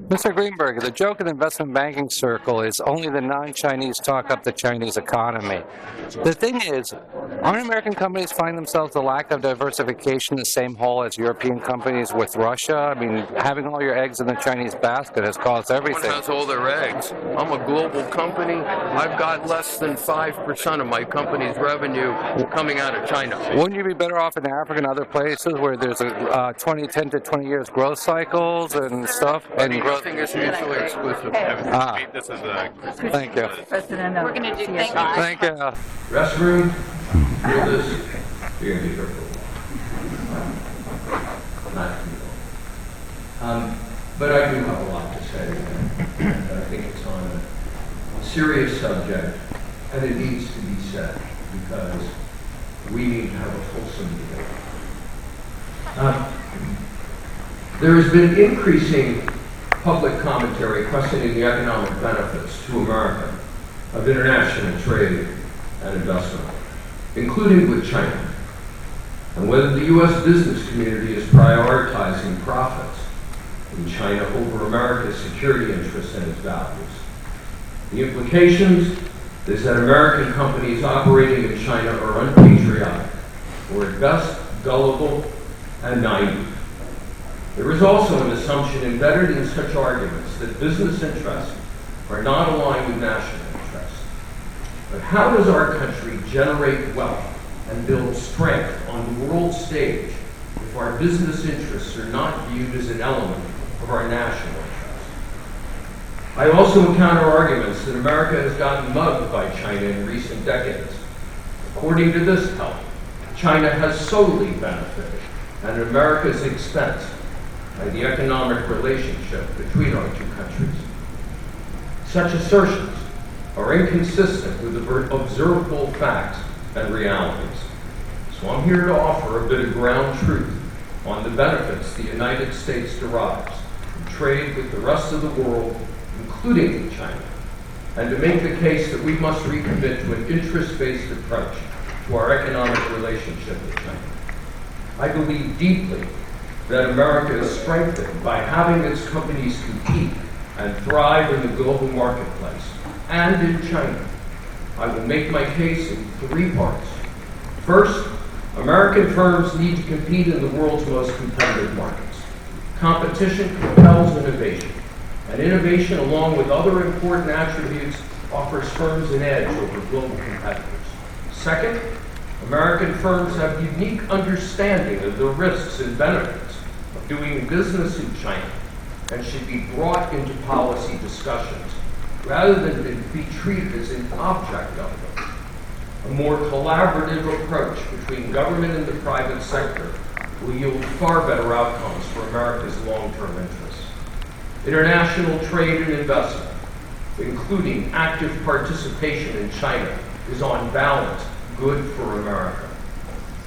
Mr. Greenberg, the joke in the investment banking circle is only the non-Chinese talk up the Chinese economy. The thing is, aren't American companies find themselves the lack of diversification in the same hole as European companies with Russia? I mean, having all your eggs in the Chinese basket has caused everything. Everyone has all their eggs. I'm a global company. I've got less than 5% of my company's revenue coming out of China. Wouldn't you be better off in Africa and other places where there's a 10 to 20 years growth cycles and stuff? And nothing is mutually exclusive. This is a... Thank you. President of We're going to do CSIS. Thank you. Restroom, feel this, you're going to be careful. Not people. But I do have a lot to say, and I think it's on a serious subject, and it needs to be said, because we need to have a fulsome debate. There has been increasing public commentary questioning the economic benefits to America of international trade and investment, including with China, and whether the U.S. business community is prioritizing profits in China over America's security interests and its values. The implications is that American companies operating in China are unpatriotic, or at best gullible and naive. There is also an assumption embedded in such arguments that business interests are not aligned with national interests. But how does our country generate wealth and build strength on the world stage if our business interests are not viewed as an element of our national interests? I also encounter arguments that America has gotten mugged by China in recent decades. According to this help, China has solely benefited at America's expense by the economic relationship between our two countries. Such assertions are inconsistent with the observable facts and realities. So I'm here to offer a bit of ground truth on the benefits the United States derives from trade with the rest of the world, including with China, and to make the case that we must recommit to an interest-based approach to our economic relationship with China. I believe deeply that America is strengthened by having its companies compete and thrive in the global marketplace and in China. I will make my case in 3 parts. First, American firms need to compete in the world's most competitive markets. Competition compels innovation, and innovation, along with other important attributes, offers firms an edge over global competitors. Second, American firms have unique understanding of the risks and benefits of doing business in China and should be brought into policy discussions rather than be treated as an object of them. A more collaborative approach between government and the private sector will yield far better outcomes for America's long-term interests. International trade and investment, including active participation in China, is on balance good for America.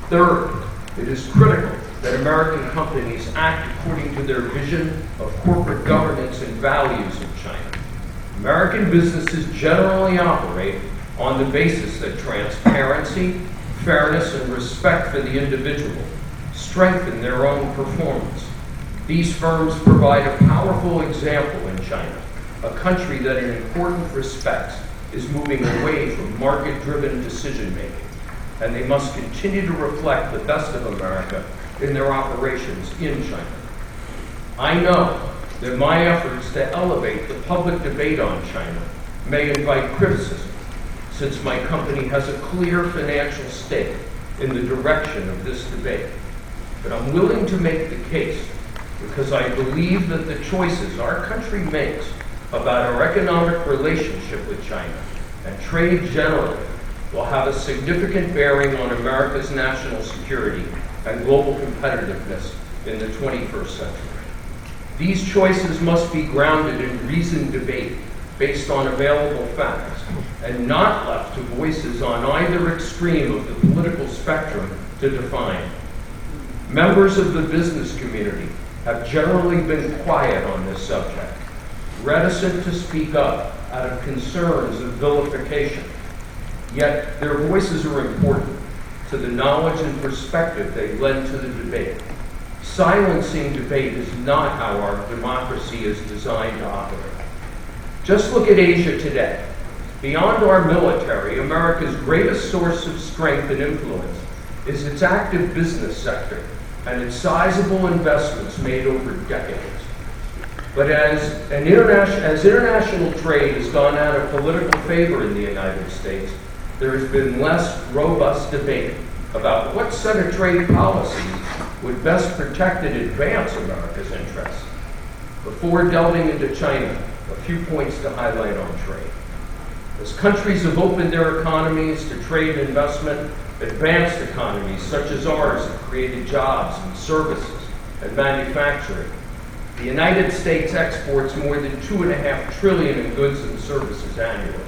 Third, it is critical that American companies act according to their vision of corporate governance and values in China. American businesses generally operate on the basis that transparency, fairness, and respect for the individual strengthen their own performance. These firms provide a powerful example in China, a country that in important respects is moving away from market-driven decision-making, and they must continue to reflect the best of America in their operations in China. I know that my efforts to elevate the public debate on China may invite criticism, since my company has a clear financial stake in the direction of this debate. But I'm willing to make the case because I believe that the choices our country makes about our economic relationship with China and trade generally will have a significant bearing on America's national security and global competitiveness in the 21st century. These choices must be grounded in reasoned debate based on available facts and not left to voices on either extreme of the political spectrum to define. Members of the business community have generally been quiet on this subject, reticent to speak up out of concerns of vilification. Yet their voices are important to the knowledge and perspective they lend to the debate. Silencing debate is not how our democracy is designed to operate. Just look at Asia today. Beyond our military, America's greatest source of strength and influence is its active business sector and its sizable investments made over decades. But as international trade has gone out of political favor in the United States, there has been less robust debate about what set of trade policies would best protect and advance America's interests. Before delving into China, a few points to highlight on trade. As countries have opened their economies to trade and investment, advanced economies such as ours have created jobs and services and manufacturing. The United States exports more than $2.5 trillion in goods and services annually.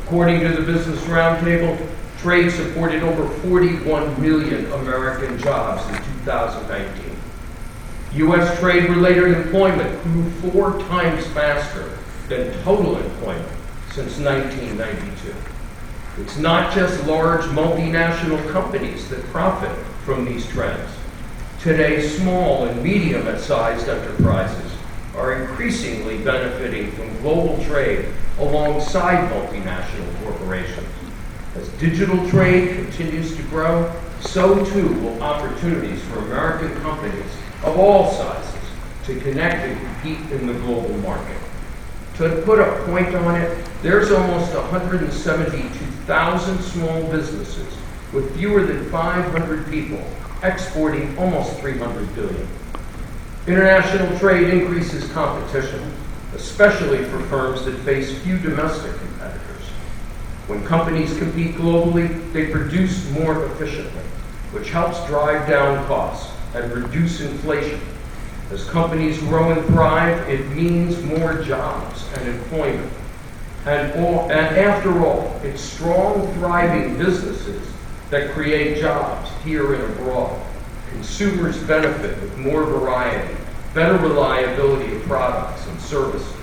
According to the Business Roundtable, trade supported over 41 million American jobs in 2019. U.S. trade-related employment grew 4 times faster than total employment since 1992. It's not just large multinational companies that profit from these trends. Today, small and medium-sized enterprises are increasingly benefiting from global trade alongside multinational corporations. As digital trade continues to grow, so too will opportunities for American companies of all sizes to connect and compete in the global market. To put a point on it, there's almost 172,000 small businesses with fewer than 500 people exporting almost $300 billion. International trade increases competition, especially for firms that face few domestic competitors. When companies compete globally, they produce more efficiently, which helps drive down costs and reduce inflation. As companies grow and thrive, it means more jobs and employment. And after all, it's strong, thriving businesses that create jobs here and abroad. Consumers benefit with more variety, better reliability of products and services.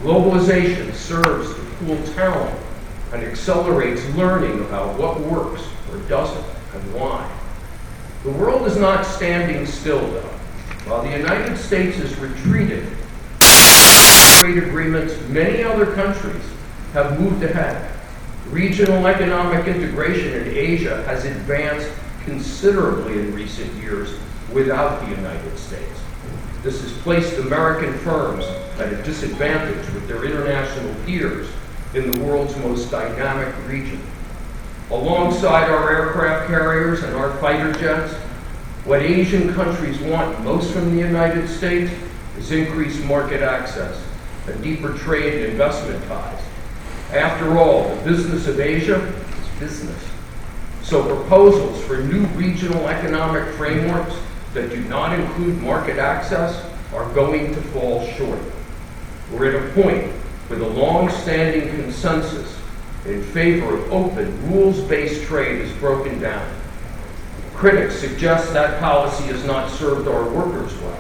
Globalization serves to pool talent and accelerates learning about what works or doesn't and why. The world is not standing still, though. While the United States has retreated trade agreements, many other countries have moved ahead. Regional economic integration in Asia has advanced considerably in recent years without the United States. This has placed American firms at a disadvantage with their international peers in the world's most dynamic region. Alongside our aircraft carriers and our fighter jets, what Asian countries want most from the United States is increased market access and deeper trade and investment ties. After all, the business of Asia is business. So proposals for new regional economic frameworks that do not include market access are going to fall short. We're at a point where the long-standing consensus in favor of open, rules-based trade is broken down. Critics suggest that policy has not served our workers well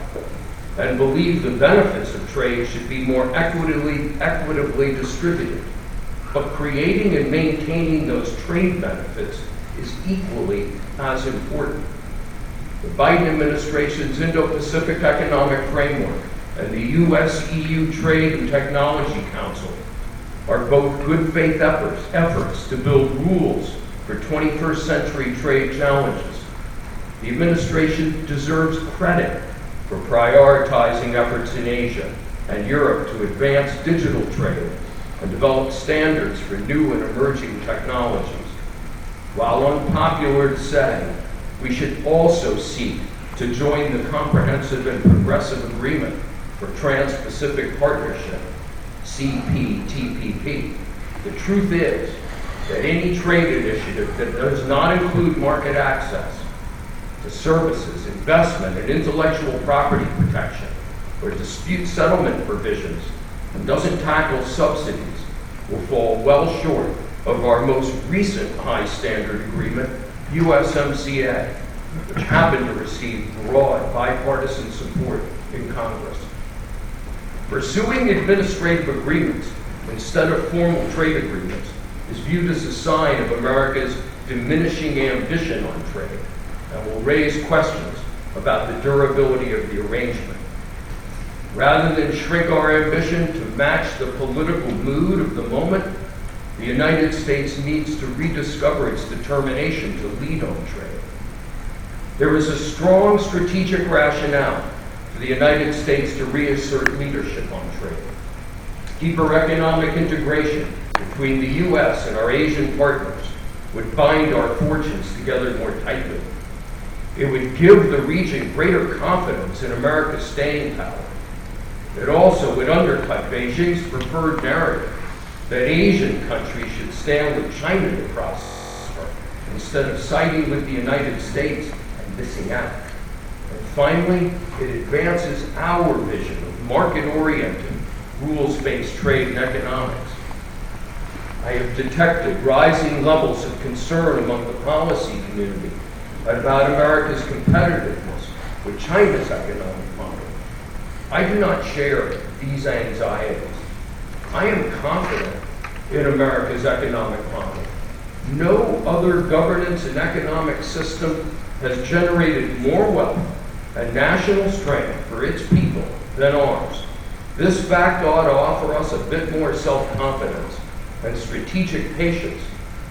and believe the benefits of trade should be more equitably distributed. But creating and maintaining those trade benefits is equally as important. The Biden administration's Indo-Pacific Economic Framework and the U.S.-EU Trade and Technology Council are both good faith efforts to build rules for 21st century trade challenges. The administration deserves credit for prioritizing efforts in Asia and Europe to advance digital trade and develop standards for new and emerging technologies. While unpopular to say, we should also seek to join the Comprehensive and Progressive Agreement for Trans-Pacific Partnership, CPTPP. The truth is that any trade initiative that does not include market access to services, investment, and intellectual property protection, or dispute settlement provisions, and doesn't tackle subsidies, will fall well short of our most recent high standard agreement, USMCA, which happened to receive broad bipartisan support in Congress. Pursuing administrative agreements instead of formal trade agreements is viewed as a sign of America's diminishing ambition on trade and will raise questions about the durability of the arrangement. Rather than shrink our ambition to match the political mood of the moment, the United States needs to rediscover its determination to lead on trade. There is a strong strategic rationale for the United States to reassert leadership on trade. Deeper economic integration between the U.S. and our Asian partners would bind our fortunes together more tightly. It would give the region greater confidence in America's staying power. It also would undercut Beijing's preferred narrative that Asian countries should stand with China to prosper instead of siding with the United States and missing out. And finally, it advances our vision of market-oriented, rules-based trade and economics. I have detected rising levels of concern among the policy community about America's competitiveness with China's economic model. I do not share these anxieties. I am confident in America's economic model. No other governance and economic system has generated more wealth and national strength for its people than ours. This fact ought to offer us a bit more self-confidence and strategic patience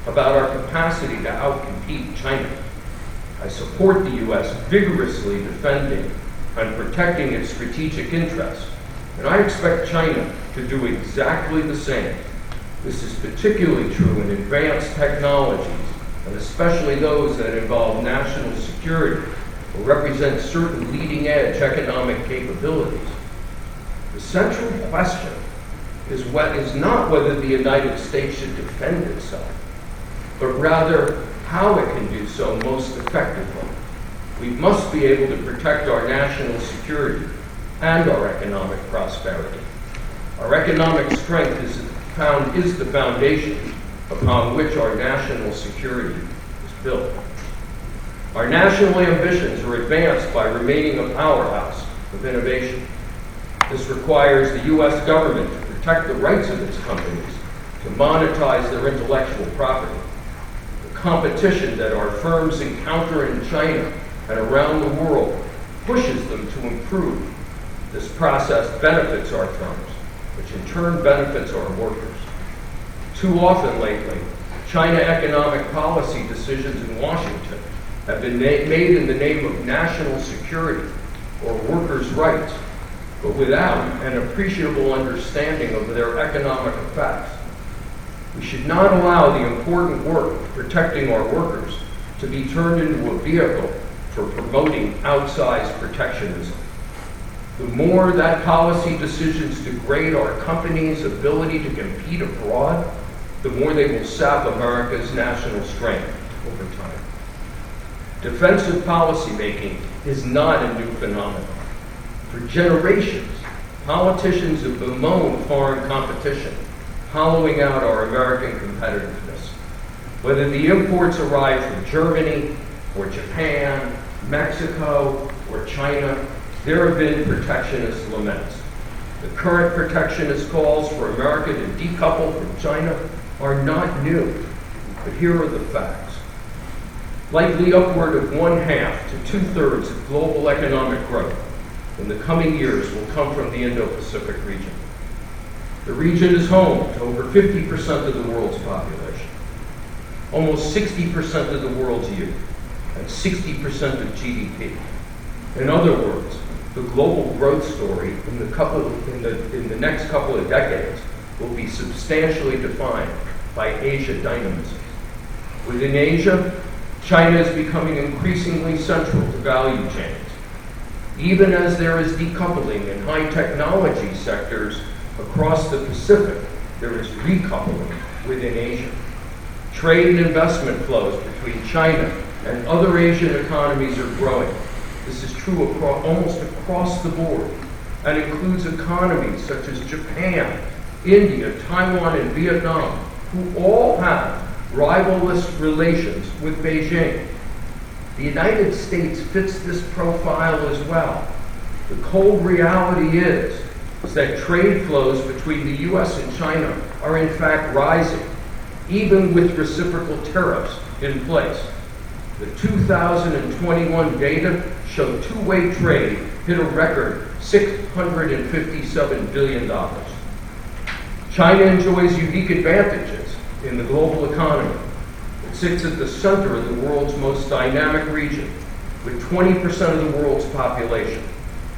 about our capacity to outcompete China. I support the U.S. vigorously defending and protecting its strategic interests, and I expect China to do exactly the same. This is particularly true in advanced technologies, and especially those that involve national security or represent certain leading-edge economic capabilities. The central question is not whether the United States should defend itself, but rather how it can do so most effectively. We must be able to protect our national security and our economic prosperity. Our economic strength is the foundation upon which our national security is built. Our national ambitions are advanced by remaining a powerhouse of innovation. This requires the U.S. government to protect the rights of its companies to monetize their intellectual property. The competition that our firms encounter in China and around the world pushes them to improve. This process benefits our firms, which in turn benefits our workers. Too often lately, China economic policy decisions in Washington have been made in the name of national security or workers' rights, but without an appreciable understanding of their economic effects. We should not allow the important work of protecting our workers to be turned into a vehicle for promoting outsized protectionism. The more that policy decisions degrade our companies' ability to compete abroad, the more they will sap America's national strength over time. Defensive policymaking is not a new phenomenon. For generations, politicians have bemoaned foreign competition, hollowing out our American competitiveness. Whether the imports arrive from Germany or Japan, Mexico, or China, there have been protectionist laments. The current protectionist calls for America to decouple from China are not new, but here are the facts. Likely upward of 1/2 to 2/3 of global economic growth in the coming years will come from the Indo-Pacific region. The region is home to over 50% of the world's population, almost 60% of the world's youth, and 60% of GDP. In other words, the global growth story in the next couple of decades will be substantially defined by Asia dynamism. Within Asia, China is becoming increasingly central to value chains. Even as there is decoupling in high technology sectors across the Pacific, there is recoupling within Asia. Trade and investment flows between China and other Asian economies are growing. This is true almost across the board and includes economies such as Japan, India, Taiwan, and Vietnam, who all have rivalrous relations with Beijing. The United States fits this profile as well. The cold reality is that trade flows between the U.S. and China are in fact rising, even with reciprocal tariffs in place. The 2021 data showed two-way trade hit a record $657 billion. China enjoys unique advantages in the global economy. It sits at the center of the world's most dynamic region, with 20% of the world's population,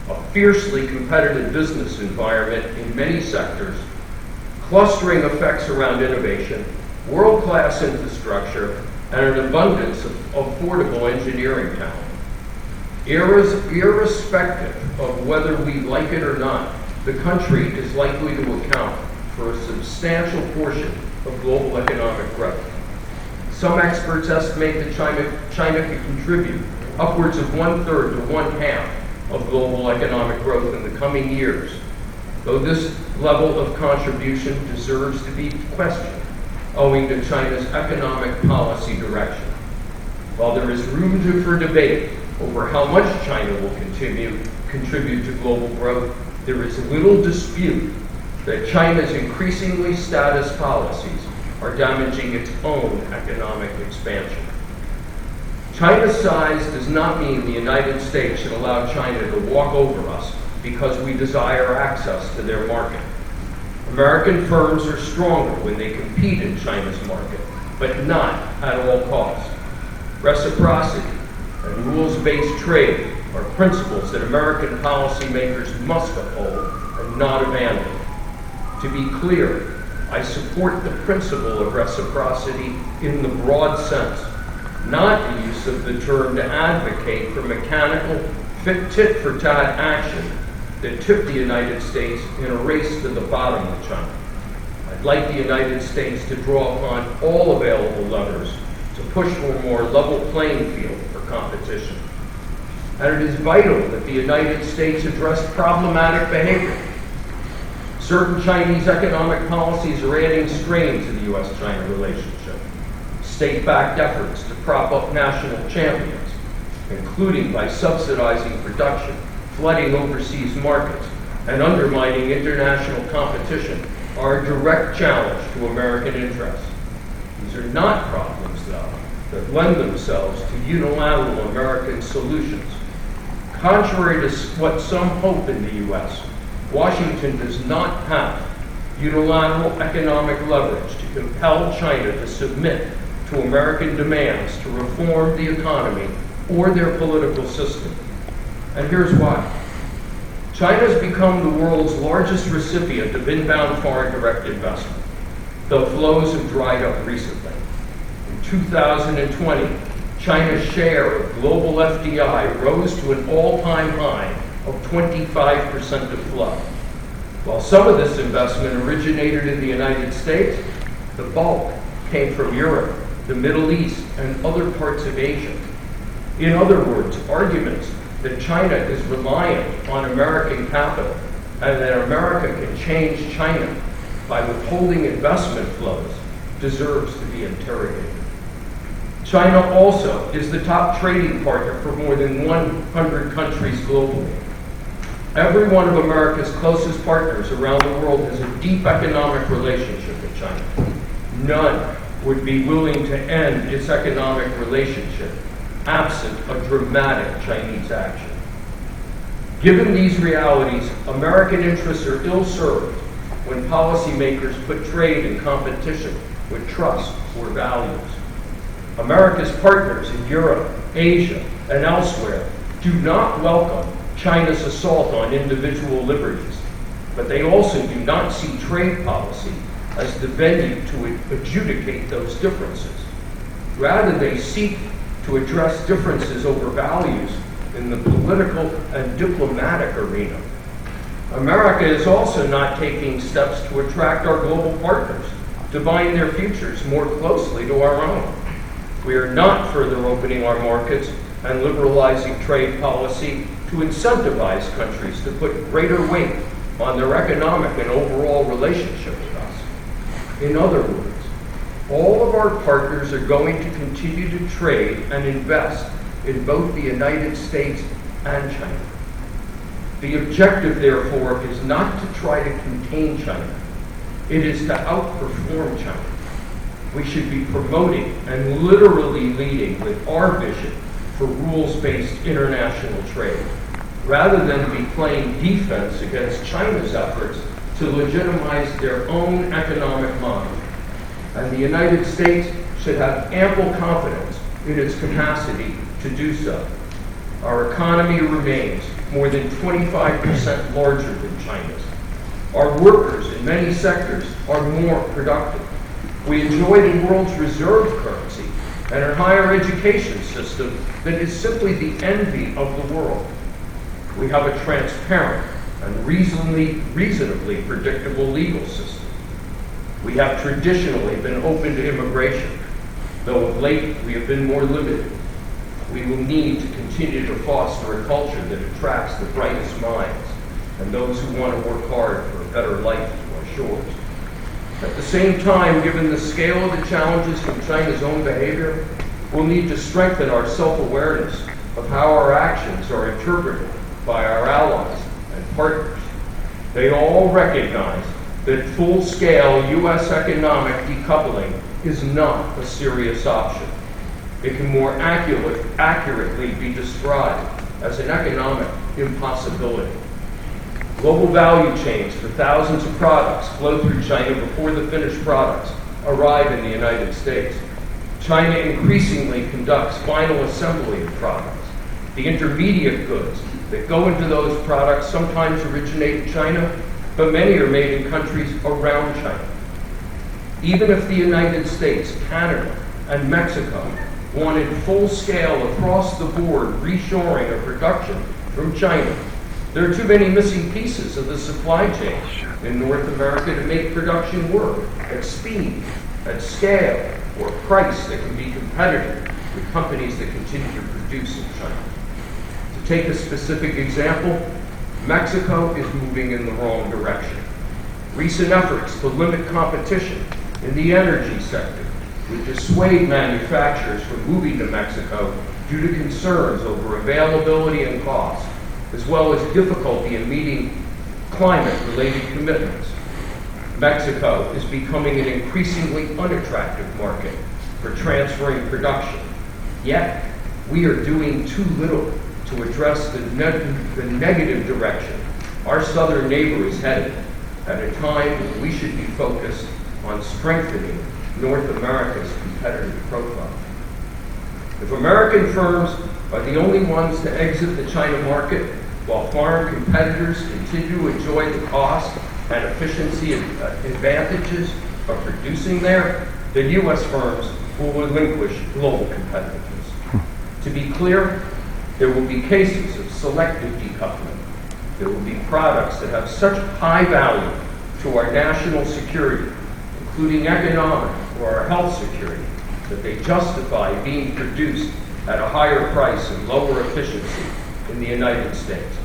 a fiercely competitive business environment in many sectors, clustering effects around innovation, world-class infrastructure, and an abundance of affordable engineering talent. Irrespective of whether we like it or not, the country is likely to account for a substantial portion of global economic growth. Some experts estimate that China could contribute upwards of 1/3 to 1/2 of global economic growth in the coming years, though this level of contribution deserves to be questioned owing to China's economic policy direction. While there is room for debate over how much China will contribute to global growth, there is little dispute that China's increasingly status policies are damaging its own economic expansion. China's size does not mean the United States should allow China to walk over us because we desire access to their market. American firms are stronger when they compete in China's market, but not at all costs. Reciprocity and rules-based trade are principles that American policymakers must uphold and not abandon. To be clear, I support the principle of reciprocity in the broad sense, not the use of the term to advocate for mechanical, tit-for-tat action that took the United States in a race to the bottom of China. I'd like the United States to draw upon all available levers to push for a more level playing field for competition. And it is vital that the United States address problematic behavior. Certain Chinese economic policies are adding strain to the U.S.-China relationship. State-backed efforts to prop up national champions, including by subsidizing production, flooding overseas markets, and undermining international competition, are a direct challenge to American interests. These are not problems, though, that lend themselves to unilateral American solutions. Contrary to what some hope in the U.S., Washington does not have unilateral economic leverage to compel China to submit to American demands to reform the economy or their political system. And here's why. China has become the world's largest recipient of inbound foreign direct investment, though flows have dried up recently. In 2020, China's share of global FDI rose to an all-time high of 25% of flow. While some of this investment originated in the United States, the bulk came from Europe, the Middle East, and other parts of Asia. In other words, arguments that China is reliant on American capital and that America can change China by withholding investment flows deserves to be interrogated. China also is the top trading partner for more than 100 countries globally. Every one of America's closest partners around the world has a deep economic relationship with China. None would be willing to end its economic relationship absent a dramatic Chinese action. Given these realities, American interests are ill-served when policymakers put trade and competition with trust or values. America's partners in Europe, Asia, and elsewhere do not welcome China's assault on individual liberties, but they also do not see trade policy as the venue to adjudicate those differences. Rather, they seek to address differences over values in the political and diplomatic arena. America is also not taking steps to attract our global partners to bind their futures more closely to our own. We are not further opening our markets and liberalizing trade policy to incentivize countries to put greater weight on their economic and overall relationship with us. In other words, all of our partners are going to continue to trade and invest in both the United States and China. The objective, therefore, is not to try to contain China. It is to outperform China. we should be promoting and literally leading with our vision for rules-based international trade, rather than be playing defense against China's efforts to legitimize their own economic model. And the United States should have ample confidence in its capacity to do so. Our economy remains more than 25% larger than China's. Our workers in many sectors are more productive. We enjoy the world's reserve currency and a higher education system that is simply the envy of the world. We have a transparent and reasonably predictable legal system. We have traditionally been open to immigration, though of late we have been more limited. We will need to continue to foster a culture that attracts the brightest minds and those who want to work hard for a better life to our shores. At the same time, given the scale of the challenges from China's own behavior, we'll need to strengthen our self-awareness of how our actions are interpreted by our allies and partners. They all recognize that full-scale U.S. economic decoupling is not a serious option. It can more accurately be described as an economic impossibility. Global value chains for thousands of products flow through China before the finished products arrive in the United States. China increasingly conducts final assembly of products. The intermediate goods that go into those products sometimes originate in China, but many are made in countries around China. Even if the United States, Canada, and Mexico wanted full-scale, across-the-board reshoring of production from China, there are too many missing pieces of the supply chain in North America to make production work at speed, at scale, or price that can be competitive with companies that continue to produce in China. To take a specific example, Mexico is moving in the wrong direction. Recent efforts to limit competition in the energy sector would dissuade manufacturers from moving to Mexico due to concerns over availability and cost, as well as difficulty in meeting climate-related commitments. Mexico is becoming an increasingly unattractive market for transferring production. Yet, we are doing too little to address the negative direction our southern neighbor is headed at a time when we should be focused on strengthening North America's competitive profile. If American firms are the only ones to exit the China market while foreign competitors continue to enjoy the cost and efficiency advantages of producing there, then U.S. firms will relinquish global competitiveness. To be clear, there will be cases of selective decoupling. There will be products that have such high value to our national security, including economic or our health security, that they justify being produced at a higher price and lower efficiency in the United States.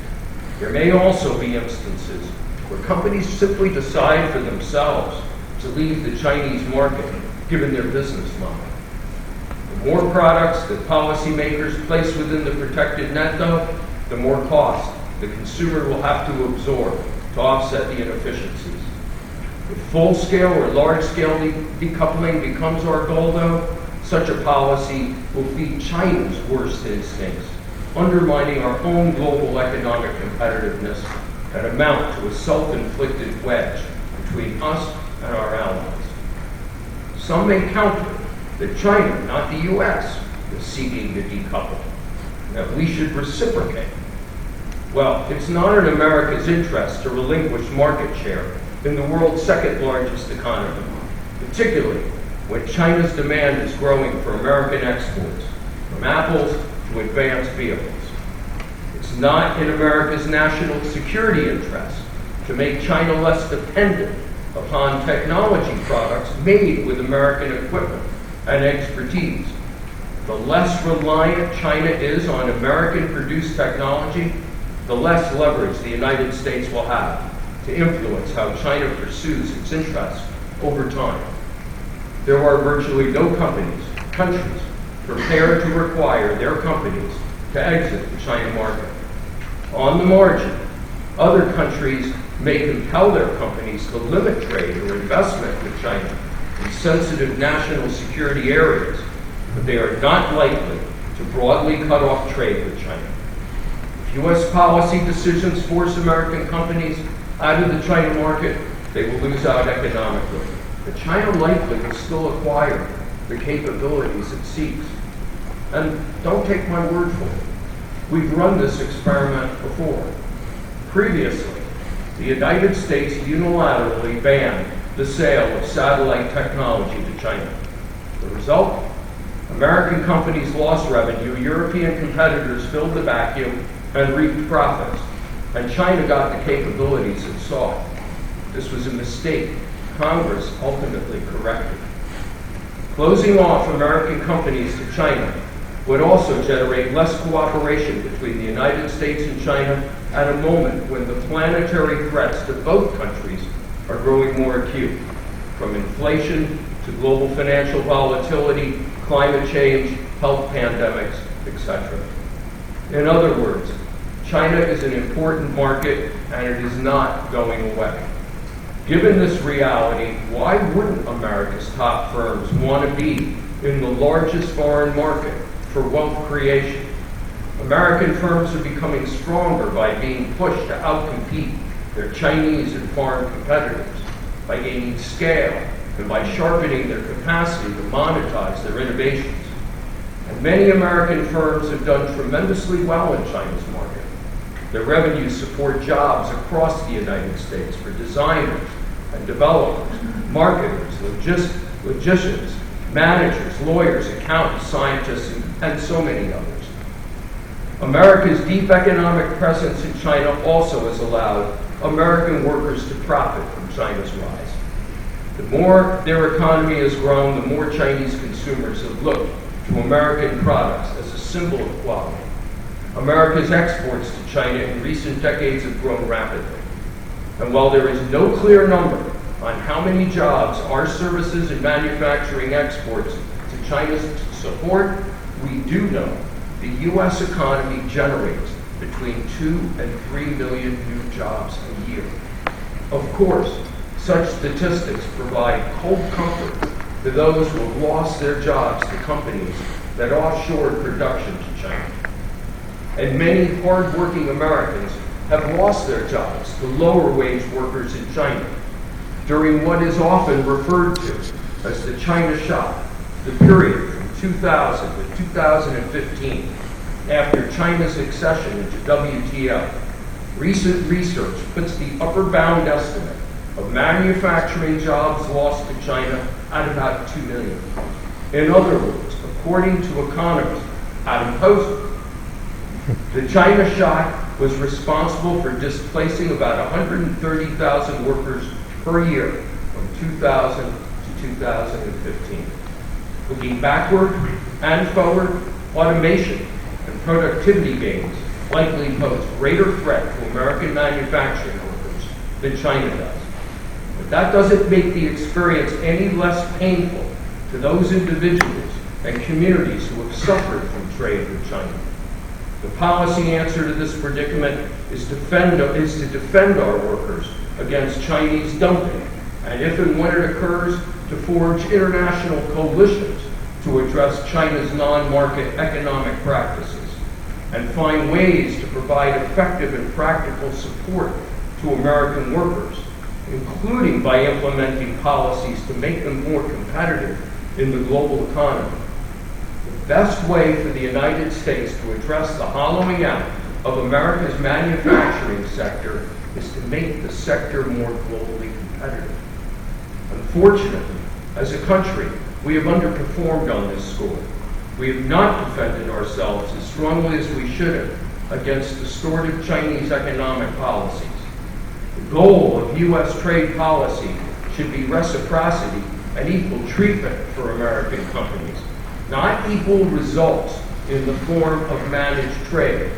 There may also be instances where companies simply decide for themselves to leave the Chinese market, given their business model. The more products that policymakers place within the protected net, though, the more cost the consumer will have to absorb to offset the inefficiencies. If full-scale or large-scale decoupling becomes our goal, though, such a policy will feed China's worst instincts, undermining our own global economic competitiveness and amount to a self-inflicted wedge between us and our allies. Some may counter that China, not the U.S., is seeking to decouple, that we should reciprocate. Well, it's not in America's interest to relinquish market share in the world's second largest economy, particularly when China's demand is growing for American exports, from apples to advanced vehicles. It's not in America's national security interest to make China less dependent upon technology products made with American equipment and expertise. The less reliant China is on American-produced technology, the less leverage the United States will have to influence how China pursues its interests over time. There are virtually no countries prepared to require their companies to exit the China market. On the margin, other countries may compel their companies to limit trade or investment with China in in sensitive national security areas, but they are not likely to broadly cut off trade with China. If U.S. policy decisions force American companies out of the China market, they will lose out economically. But China likely will still acquire the capabilities it seeks. And don't take my word for it. We've run this experiment before. Previously, the United States unilaterally banned the sale of satellite technology to China. The result? American companies lost revenue, European competitors filled the vacuum and reaped profits, and China got the capabilities it sought. This was a mistake Congress ultimately corrected. Closing off American companies to China would also generate less cooperation between the United States and China at a moment when the planetary threats to both countries are growing more acute, from inflation to global financial volatility, climate change, health pandemics, etc. In other words, China is an important market and it is not going away. Given this reality, why wouldn't America's top firms want to be in the largest foreign market for wealth creation? American firms are becoming stronger by being pushed to outcompete their Chinese and foreign competitors, by gaining scale, and by sharpening their capacity to monetize their innovations. And many American firms have done tremendously well in China's market. Their revenues support jobs across the United States for designers and developers, marketers, logicians, managers, lawyers, accountants, scientists, and so many others. America's deep economic presence in China also has allowed American workers to profit from China's rise. The more their economy has grown, the more Chinese consumers have looked to American products as a symbol of quality. America's exports to China in recent decades have grown rapidly. And while there is no clear number on how many jobs our services and manufacturing exports to China support, we do know the U.S. economy generates between 2 and 3 million new jobs a year. Of course, such statistics provide cold comfort to those who have lost their jobs to companies that offshored production to China. And many hard-working Americans have lost their jobs to lower-wage workers in China during what is often referred to as the China shock, the period from 2000 to 2015, after China's accession into WTO. Recent research puts the upper bound estimate of manufacturing jobs lost to China at about 2 million. In other words, according to economist Adam Posner, the China shock was responsible for displacing about 130,000 workers per year from 2000 to 2015. Looking backward and forward, automation and productivity gains likely pose greater threat to American manufacturing workers than China does. But that doesn't make the experience any less painful to those individuals and communities who have suffered from trade with China. The policy answer to this predicament is to defend our workers against Chinese dumping, and if and when it occurs, to forge international coalitions to address China's non-market economic practices, and find ways to provide effective and practical support to American workers, including by implementing policies to make them more competitive in the global economy. The best way for the United States to address the hollowing out of America's manufacturing sector is to make the sector more globally competitive. Unfortunately, as a country, we have underperformed on this score. We have not defended ourselves as strongly as we should have against distorted Chinese economic policies. The goal of U.S. trade policy should be reciprocity and equal treatment for American companies, not equal results in the form of managed trade.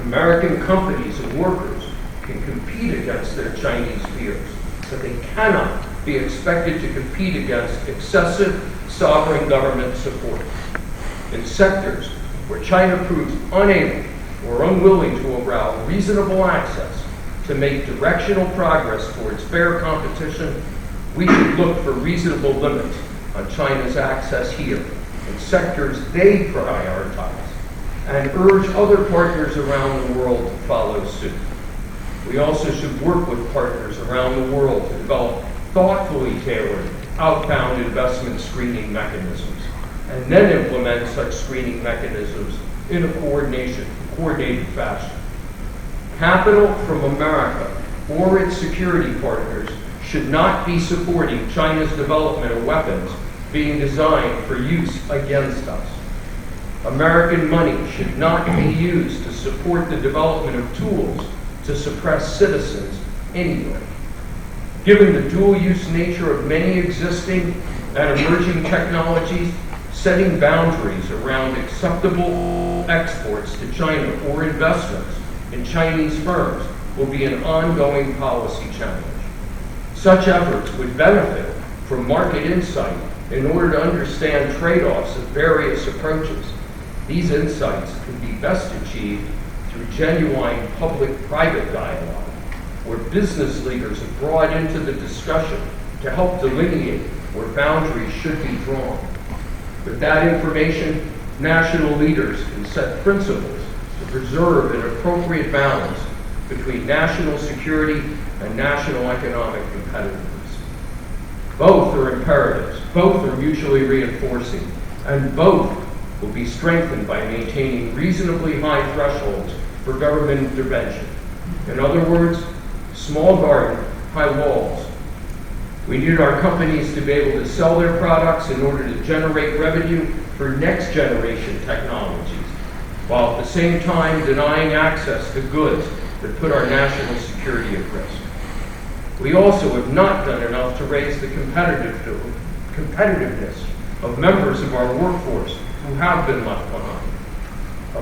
American companies and workers can compete against their Chinese peers, but they cannot be expected to compete against excessive sovereign government support. In sectors where China proves unable or unwilling to allow reasonable access to make directional progress towards fair competition, We should look for reasonable limits on China's access here in sectors they prioritize and urge other partners around the world to follow suit. We also should work with partners around the world to develop thoughtfully tailored outbound investment screening mechanisms and then implement such screening mechanisms in a coordinated fashion. Capital from America or its security partners should not be supporting China's development of weapons being designed for use against us. American money should not be used to support the development of tools to suppress citizens anyway. Given the dual-use nature of many existing and emerging technologies, setting boundaries around acceptable exports to China or investments in Chinese firms will be an ongoing policy challenge. Such efforts would benefit from market insight in order to understand trade-offs of various approaches. These insights can be best achieved through genuine public-private dialogue, where business leaders are brought into the discussion to help delineate where boundaries should be drawn. With that information, national leaders can set principles to preserve an appropriate balance between national security and national economic competitiveness. Both are imperatives, both are mutually reinforcing, and both will be strengthened by maintaining reasonably high thresholds for government intervention. In other words, small garden, high walls. We need our companies to be able to sell their products in order to generate revenue for next generation technologies, while at the same time denying access to goods that put our national security at risk. We also have not done enough to raise the competitiveness of members of our workforce who have been left behind.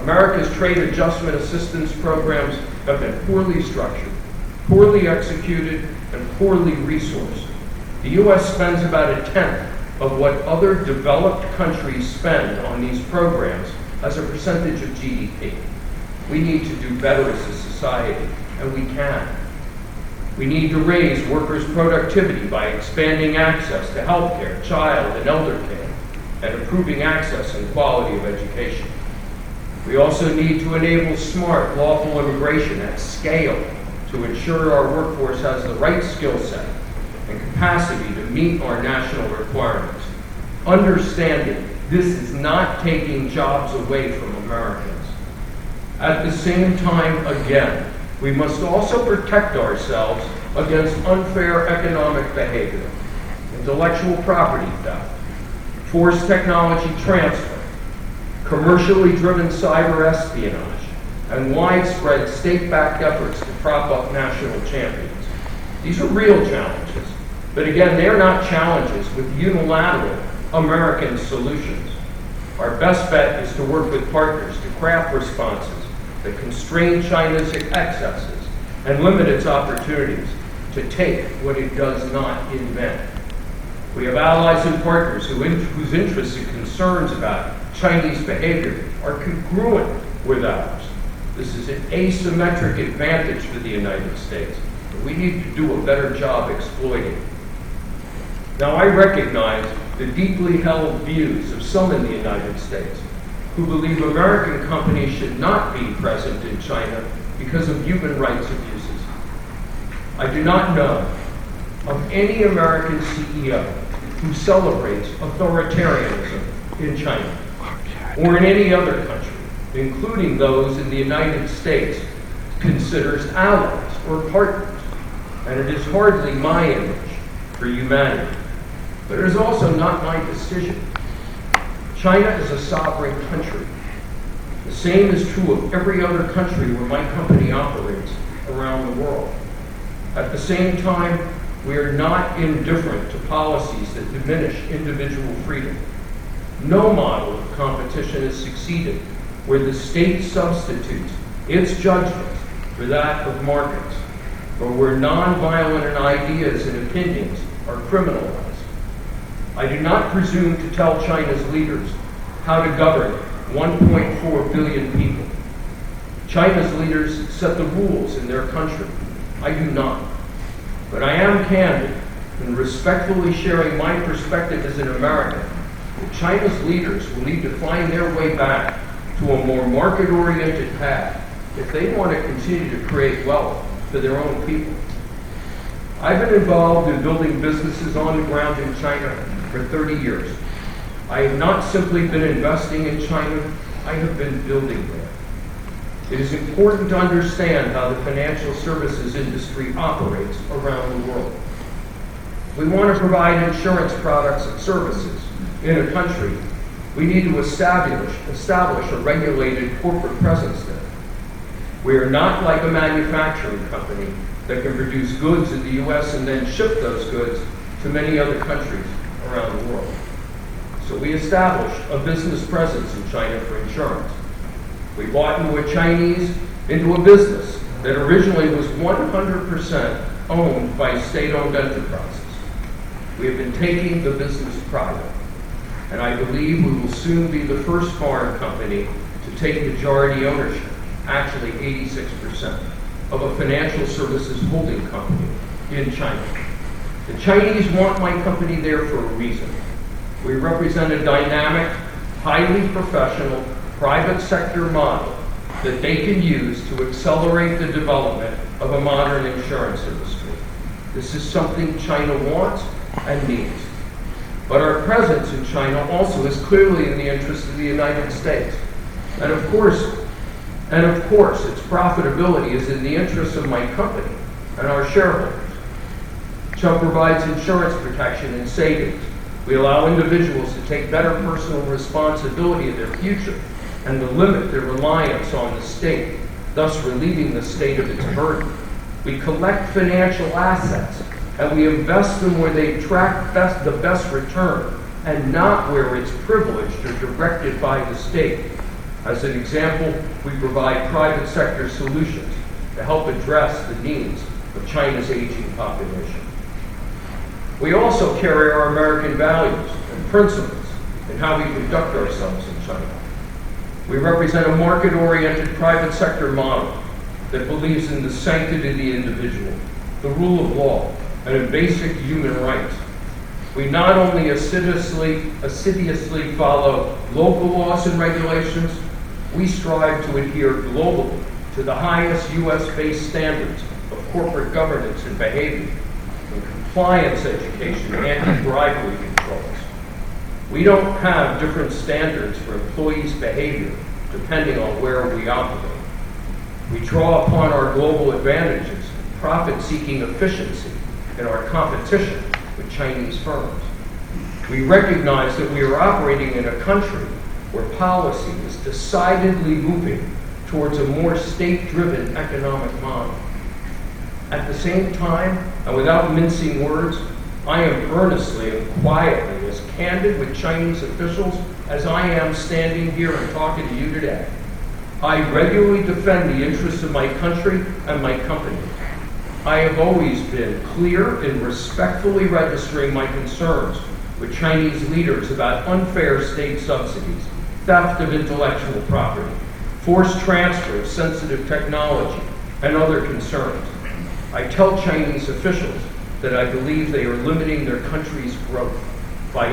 America's trade adjustment assistance programs have been poorly structured, poorly executed, and poorly resourced. The U.S. spends about 1/10 of what other developed countries spend on these programs as a percentage of GDP. We need to do better as a society, and we can. We need to raise workers' productivity by expanding access to health care, child and elder care, and improving access and quality of education. We also need to enable smart, lawful immigration at scale to ensure our workforce has the right skill set and capacity to meet our national requirements. Understanding this is not taking jobs away from Americans. At the same time, again, we must also protect ourselves against unfair economic behavior, intellectual property theft, forced technology transfer, commercially driven cyber espionage, and widespread state-backed efforts to prop up national champions. These are real challenges, but again, they are not challenges with unilateral American solutions. Our best bet is to work with partners to craft responses that constrain China's excesses and limit its opportunities to take what it does not invent. We have allies and partners whose interests and concerns about Chinese behavior are congruent with ours. This is an asymmetric advantage for the United States, and we need to do a better job exploiting it. Now, I recognize the deeply held views of some in the United States who believe American companies should not be present in China because of human rights abuses. I do not know of any American CEO who celebrates authoritarianism in China or in any other country, including those in the United States, considers allies or partners. And it is hardly my image for humanity. But it is also not my decision. China is a sovereign country. The same is true of every other country where my company operates around the world. At the same time, we are not indifferent to policies that diminish individual freedom. No model of competition has succeeded where the state substitutes its judgment for that of markets, or where nonviolent ideas and opinions are criminalized. I do not presume to tell China's leaders how to govern 1.4 billion people. China's leaders set the rules in their country. I do not. But I am candid and respectfully sharing my perspective as an American, that China's leaders will need to find their way back to a more market-oriented path if they want to continue to create wealth for their own people. I've been involved in building businesses on the ground in China for 30 years. I have not simply been investing in China, I have been building there. It is important to understand how the financial services industry operates around the world. We want to provide insurance products and services in a country. We need to establish a regulated corporate presence there. We are not like a manufacturing company that can produce goods in the U.S. and then ship those goods to many other countries around the world. So we established a business presence in China for insurance. We bought into a business that originally was 100% owned by state-owned enterprises. We have been taking the business private, and I believe we will soon be the first foreign company to take majority ownership, actually 86%, of a financial services holding company in China. The Chinese want my company there for a reason. We represent a dynamic, highly professional, private sector model that they can use to accelerate the development of a modern insurance industry. This is something China wants and needs. But our presence in China also is clearly in the interest of the United States. And of course, its profitability is in the interest of my company and our shareholders. Chubb provides insurance protection and savings. We allow individuals to take better personal responsibility of their future and to limit their reliance on the state, thus relieving the state of its burden. We collect financial assets and we invest them where they track the best return and not where it's privileged or directed by the state. As an example, we provide private sector solutions to help address the needs of China's aging population. We also carry our American values and principles in how we conduct ourselves in China. We represent a market-oriented private sector model that believes in the sanctity of the individual, the rule of law, and in basic human rights. We not only assiduously follow local laws and regulations, we strive to adhere globally to the highest U.S.-based standards of corporate governance and behavior, and compliance education, and anti-bribery controls. We don't have different standards for employees' behavior depending on where we operate. We draw upon our global advantages, profit-seeking efficiency, and our competition with Chinese firms. We recognize that we are operating in a country where policy is decidedly moving towards a more state-driven economic model. At the same time, and without mincing words, I am earnestly and quietly as candid with Chinese officials as I am standing here and talking to you today. I regularly defend the interests of my country and my company. I have always been clear in respectfully registering my concerns with Chinese leaders about unfair state subsidies, theft of intellectual property, forced transfer of sensitive technology, and other concerns. I tell Chinese officials that I believe they are limiting their country's growth by